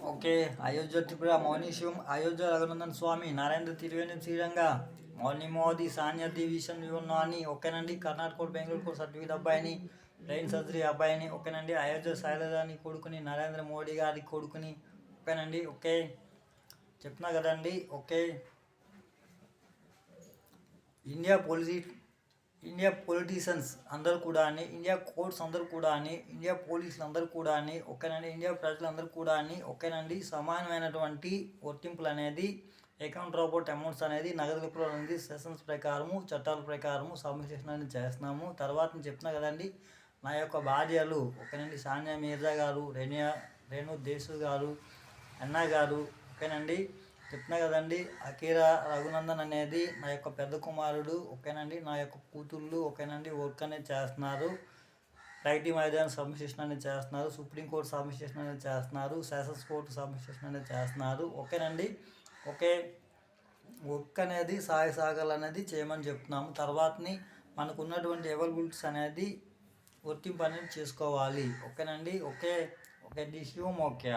Okay. Ayodhya Tripura మౌని శివం అయోధ్య రఘునందన్ స్వామి నరేంద్ర త్రివేణి శ్రీరంగ మౌని Modi Sania division వివన్నాని ఓకేనండి. Karnataka Bengaluru court certificate అబ్బాయిని brain surgery అబ్బాయిని ఓకేనండి. అయోధ్య శైలజాని కొడుకుని నరేంద్ర మోడీ గారి కొడుకుని ఓకేనండి. ఓకే చెప్తున్నా కదండి. ఓకే ఇండియా పొలిటీషియన్స్ అందరూ కూడా ఇండియా కోర్ట్స్ అందరూ కూడా ఇండియా పోలీసులు అందరూ కూడా ఓకేనండి. ఇండియా ప్రజలందరూ కూడా ఓకేనండి. సమానమైనటువంటి వర్తింపులు అనేది అకౌంట్ రాబోట్ అమౌంట్స్ అనేది నగదు రూపంలో అనేది సెషన్స్ ప్రకారము చట్టాల ప్రకారము సబ్మిషన్ అనేది చేస్తున్నాము. తర్వాత చెప్తున్నా కదండి. నా యొక్క భార్యలు ఓకేనండి. సానియా మీర్జా గారు, రేణు దేశు గారు, అన్నా గారు ఓకేనండి. చెప్తున్నా కదండి. అకీరా రఘునందన్ అనేది నా యొక్క పెద్ద కుమారుడు ఓకేనండి. నా యొక్క కూతుళ్ళు ఓకేనండి. వర్క్ అనేది చేస్తున్నారు. ఐటీ మైదాన్ సబ్మిషన్ అనేది చేస్తున్నారు. సుప్రీంకోర్టు సబ్మిషన్ అనేది చేస్తున్నారు. సెషన్స్ కోర్టు సబ్మిషన్ అనేది చేస్తున్నారు ఓకేనండి. ఓకే వర్క్ అనేది సాగలు అనేది చేయమని చెప్తున్నాము. తర్వాతని మనకు ఉన్నటువంటి అవైలబిలిటీస్ అనేది వర్తింపు అనేది చేసుకోవాలి ఓకేనండి. Okay okay the Shivam okay.